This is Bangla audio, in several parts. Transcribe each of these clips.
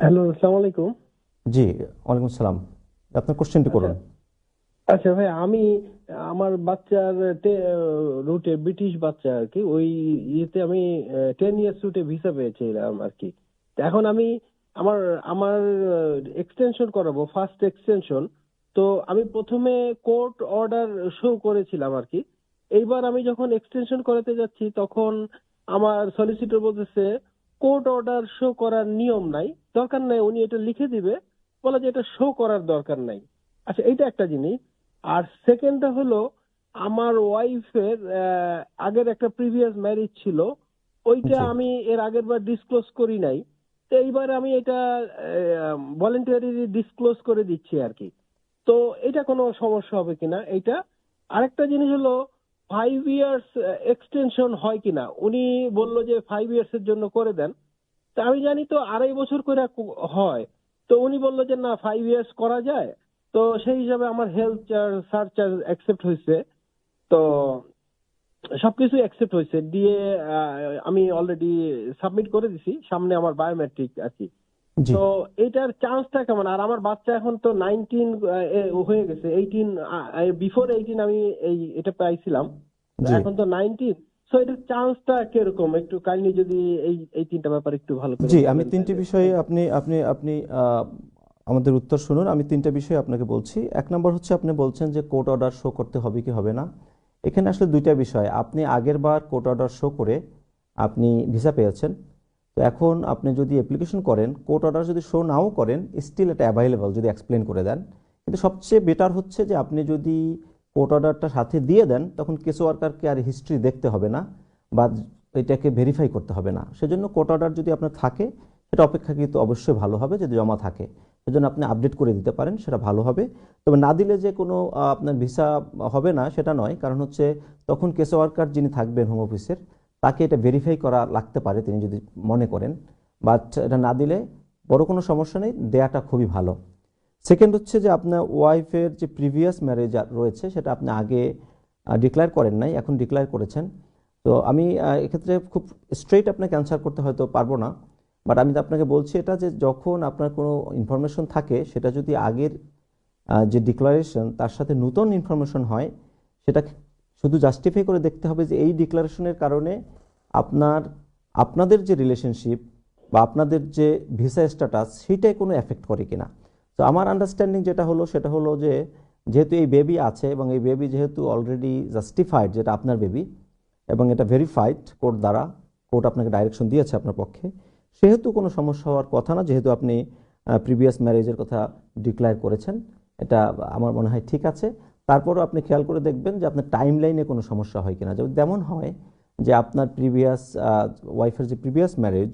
হ্যালো, আসসালামু আলাইকুম। জি, ওয়ালাইকুম আসসালাম। আপনার কোশ্চেনটি আচ্ছা। করুন। আচ্ছা ভাই, আমি আমার বাচ্চার রুটে, ব্রিটিশ বাচ্চা আর কি, ওই ইয়েতে আমি 10 ইয়ার্স রুটে ভিসা পেয়েছিলাম আর কি। তো এখন আমি আমার আমার এক্সটেনশন করাবো, ফার্স্ট এক্সটেনশন। তো আমি প্রথমে কোর্ট অর্ডার শো করেছিলাম আর কি। এইবার আমি যখন এক্সটেনশন করাতে যাচ্ছি, তখন আমার সলিসিটর বলতেছে কোর্ট অর্ডার শো করার নিয়ম নাই, দরকার নাই, উনি এটা লিখে দিবে, বলা যে এটা শো করার দরকার নাই। আচ্ছা, এইটা একটা জিনিস। আর সেকেন্ডটা হলো, আমার ওয়াইফের আগের একটা প্রিভিয়াস ম্যারেজ ছিল, ওইটা জি, আমি এর আগের বার ডিসক্লোজ করি নাই। তো এইবার আমি এটা ভলেন্টারি ডিসক্লোজ করে দিচ্ছি আর কি। তো এটা কোনো সমস্যা হবে কিনা এইটা। আরেকটা জিনিস হলো, 5 ইয়ার্স এক্সটেনশন হয় কিনা, উনি বললো যে 5 ইয়ার্স এর জন্য করে দেন। তা আমি জানি তো 2.5 বছর করে হয়। তো উনি বললো যে না, 5 ইয়ার্স করা যায়। তো সেই হিসাবে আমার হেলথ সার্চার্জ অ্যাকসেপ্ট হয়েছে। তো সবকিছু অ্যাকসেপ্ট হয়েছে দিয়ে আমি অলরেডি সাবমিট করে দিছি, সামনে আমার বায়োমেট্রিক আর কি। জি, তো এটার চান্সটা কেমন? আর আমার বাচ্চা এখন তো 19 হয়ে গেছে, 18। বিফোর 18 আমি এটা পাইছিলাম, তো জি, এখন তো 19। সো এটার চান্সটা কিরকম, একটু কাইন্ডলি যদি এই তিনটা ব্যাপার একটু ভালো করে জি। আমি বলেন তিনটি তাহলে। বিষয়ে আপনি আপনি আপনি আমাদের উত্তর শুনুন। আমি তিনটা বিষয়ে আপনাকে বলছি। এক নম্বর হচ্ছে, আপনি বলছেন যে কোর্ট অর্ডার শো করতে হবে কি হবে না। এখানে আসলে দুইটা বিষয়। আপনি আগের বার কোর্ট অর্ডার শো করে আপনি ভিসা পেয়েছেন। তো এখন আপনি যদি অ্যাপ্লিকেশন করেন, কোর্ট অর্ডার যদি শো নাও করেন, স্টিল এটা অ্যাভাইলেবল যদি এক্সপ্লেন করে দেন। কিন্তু সবচেয়ে বেটার হচ্ছে যে আপনি যদি কোর্ট অর্ডারটা সাথে দিয়ে দেন, তখন কেস ওয়ার্কারকে আর হিস্ট্রি দেখতে হবে না বা এটাকে ভেরিফাই করতে হবে না। সেজন্য কোর্ট অর্ডার যদি আপনার থাকে, সেটা অপেক্ষাকৃত অবশ্যই ভালো হবে যদি জমা থাকে। সেজন্য আপনি আপডেট করে দিতে পারেন, সেটা ভালো হবে। তবে না দিলে যে কোনো আপনার ভিসা হবে না সেটা নয়, কারণ হচ্ছে তখন কেস ওয়ার্কার যিনি থাকবেন হোম অফিসের, তাকে এটা ভেরিফাই করা লাগতে পারে তিনি যদি মনে করেন। বাট এটা না দিলে বড় কোনো সমস্যা নেই, দেয়াটা খুবই ভালো। সেকেন্ড হচ্ছে যে আপনার ওয়াইফের যে প্রিভিয়াস ম্যারেজ রয়েছে, সেটা আপনি আগে ডিক্লেয়ার করেন নাই, এখন ডিক্লেয়ার করেছেন। তো আমি এক্ষেত্রে খুব স্ট্রেইট আপনাকে অ্যান্সার করতে হয়তো পারবো না। বাট আমি তো আপনাকে বলছি এটা, যে যখন আপনার কোনো ইনফরমেশন থাকে, সেটা যদি আগের যে ডিক্লারেশন তার সাথে নতুন ইনফরমেশন হয়, সেটা শুধু জাস্টিফাই করে দেখতে হবে যে এই ডিক্লারেশনের কারণে আপনার আপনাদের যে রিলেশনশিপ বা আপনাদের যে ভিসা স্ট্যাটাস, সেটাই কোনো এফেক্ট করে কিনা। তো আমার আন্ডারস্ট্যান্ডিং যেটা হলো সেটা হলো যে, যেহেতু এই বেবি আছে এবং এই বেবি যেহেতু অলরেডি জাস্টিফাইড, যেটা আপনার বেবি, এবং এটা ভেরিফাইড কোর্ট দ্বারা, কোর্ট আপনাকে ডাইরেকশন দিয়েছে আপনার পক্ষে, সেহেতু কোনো সমস্যা হওয়ার কথা না। যেহেতু আপনি প্রিভিয়াস ম্যারেজের কথা ডিক্লেয়ার করেছেন, এটা আমার মনে হয় ঠিক আছে। তারপরও আপনি খেয়াল করে দেখবেন যে আপনার টাইম লাইনে কোনো সমস্যা হয় কিনা। যদি তেমন হয় যে আপনার প্রিভিয়াস ওয়াইফের যে প্রিভিয়াস ম্যারেজ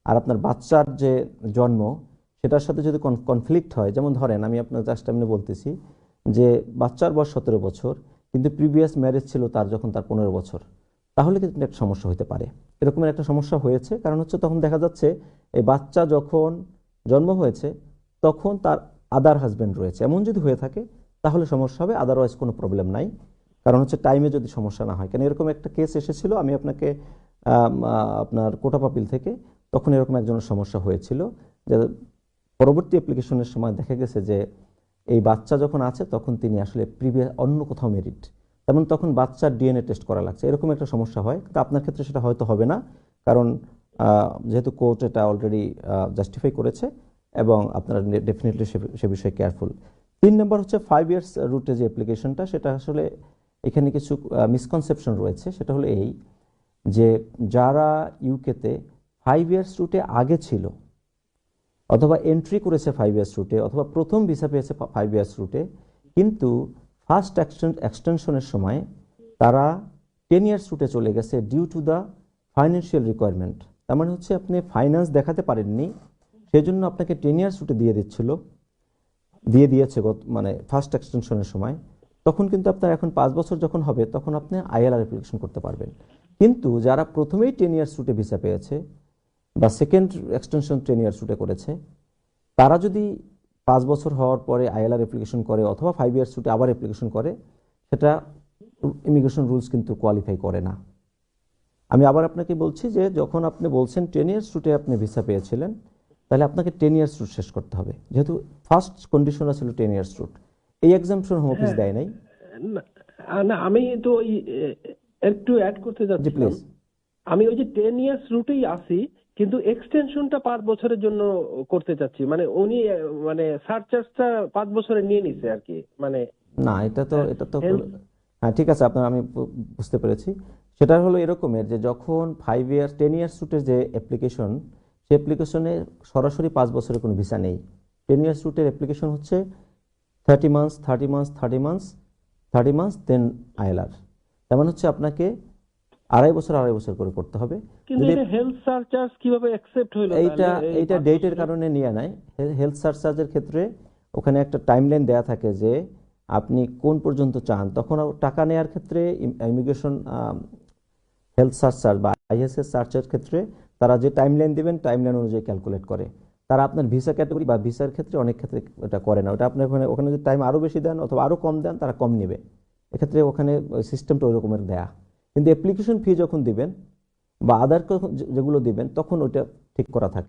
আর আপনার বাচ্চার যে জন্ম, সেটার সাথে যদি কনফ্লিক্ট হয়, যেমন ধরেন আমি আপনার জাস্ট এমনি বলতেছি যে বাচ্চার বয়স 17 বছর, কিন্তু প্রিভিয়াস ম্যারেজ ছিল তার যখন তার 15 বছর, তাহলে কিন্তু একটা সমস্যা হতে পারে। এরকমের একটা সমস্যা হয়েছে, কারণ হচ্ছে তখন দেখা যাচ্ছে এই বাচ্চা যখন জন্ম হয়েছে, তখন তার আদার হাজব্যান্ড রয়েছে, এমন যদি হয়ে থাকে তাহলে সমস্যা হবে, আদারওয়াইজ কোনো প্রবলেম নাই। কারণ হচ্ছে টাইমে যদি সমস্যা না হয়। কেন এরকম একটা কেস এসেছিল, আমি আপনাকে আপনার কোটাপাপিল থেকে, তখন এরকম একজনের সমস্যা হয়েছিল যে পরবর্তী অ্যাপ্লিকেশনের সময় দেখা গেছে যে এই বাচ্চা যখন আছে তখন তিনি আসলে প্রিভিয়াস অন্য কোথাও মেরিড, তেমন তখন বাচ্চার ডিএনএ টেস্ট করা লাগছে। এরকম একটা সমস্যা হয়, কিন্তু আপনার ক্ষেত্রে সেটা হয়তো হবে না, কারণ যেহেতু কোর্ট এটা অলরেডি জাস্টিফাই করেছে এবং আপনারা ডেফিনেটলি সে বিষয়ে কেয়ারফুল। 3 নম্বর হচ্ছে 5 ইয়ার্স রুটে যে অ্যাপ্লিকেশনটা, সেটা আসলে এখানে কিছু মিসকনসেপশন রয়েছে। সেটা হলো এই, যে যারা ইউকেতে 5 ইয়ার্স রুটে আগে ছিল, অথবা এন্ট্রি করেছে 5 ইয়ার্স রুটে, অথবা প্রথম ভিসা পেয়েছে 5 ইয়ার্স রুটে, কিন্তু ফার্স্ট এক্সটেনশনের সময় তারা 10 ইয়ার্স রুটে চলে গেছে due to the financial requirement. তার মানে হচ্ছে আপনি ফাইন্যান্স দেখাতে পারেননি, সেজন্য আপনাকে 10 ইয়ার্স রুটে দিয়ে দিয়েছে মানে ফার্স্ট এক্সটেনশনের সময়। তখন কিন্তু আপনার এখন 5 বছর যখন হবে, তখন আপনি আইএলআর অ্যাপ্লিকেশন করতে পারবেন। কিন্তু যারা প্রথমেই 10 ইয়ার্স রুটে ভিসা পেয়েছে বা সেকেন্ড এক্সটেনশন 10 ইয়ার্স রুটে করেছে, তারা যদি 5 বছর হওয়ার পরে আইএলআর অ্যাপ্লিকেশন করে অথবা 5 ইয়ার্স রুটে আবার অ্যাপ্লিকেশন করে, সেটা ইমিগ্রেশন রুলস কিন্তু কোয়ালিফাই করে না। আমি আবার আপনাকে বলছি যে যখন আপনি বলছেন 10 ইয়ার্স রুটে আপনি ভিসা পেয়েছিলেন, তাহলে আপনাকে 10 ইয়ার্স রুট শেষ করতে হবে, যেহেতু ফার্স্ট কন্ডিশন ছিল 10 ইয়ার্স রুট। এই এক্সাম্পশন হোম অফিস হ্যাঁ, দেয় নাই। না, না, আমি তো একটু অ্যাড করতে জি যাচ্ছিলাম। প্লিজ। আমি ওই যে 10 ইয়ার্স রুটেই আছি, কিন্তু এক্সটেনশনটা 5 বছরের জন্য করতে চাচ্ছি। মানে উনি মানে সার্চার্জটা 5 বছরে নিয়ে নিছে আর কি, মানে না, এটা তো হেলথ। হ্যাঁ ঠিক আছে, আপনার আমি বুঝতে পেরেছি। সেটা হলো এরকমের যে যখন 5 ইয়ার্স 10 ইয়ার্স রুটের যে অ্যাপ্লিকেশন, সেই অ্যাপ্লিকেশনে সরাসরি 5 বছরের কোনো ভিসা নেই। 10 ইয়ার্স রুটের অ্যাপ্লিকেশন হচ্ছে 30 মান্থস 30 মান্থস 30 মান্থস 30 মান্থস দেন আইএলআর। তেমন হচ্ছে আপনাকে 2.5 বছর করে করতে হবে। কিন্তু যদি এটা হেলথ সার্চার্জ কিভাবে অ্যাকসেপ্ট হইলো এইটা তাহলে এই এইটা 5 ডেটের বছরে? কারণে নিয়ে নেয়। হেলথ সার্চার্জের ক্ষেত্রে ওখানে একটা টাইমলাইন দেয়া থাকে যে আপনি কোন পর্যন্ত চান। তখন টাকা নেওয়ার ক্ষেত্রে ইমিগ্রেশন হেলথ সার্চার্জ বা আইএসএস সার্চের ক্ষেত্রে তারা যে টাইমলাইন দিবেন টাইমলাইন অনুযায়ী ক্যালকুলেট করে। তারা আপনার ভিসা ক্যাটাগরি বা ভিসার ক্ষেত্রে অনেক ক্ষেত্রে এটা করে না। ওটা আপনি ওখানে যদি টাইম আরও বেশি দেন অথবা আরও কম দেন, তারা কম নেবে। এক্ষেত্রে ওখানে সিস্টেমটা ওই রকমের দেয়া। কিন্তু অ্যাপ্লিকেশন ফি যখন দিবেন বা আদার যেগুলো দিবেন, তখন ওটা ঠিক করা থাকে।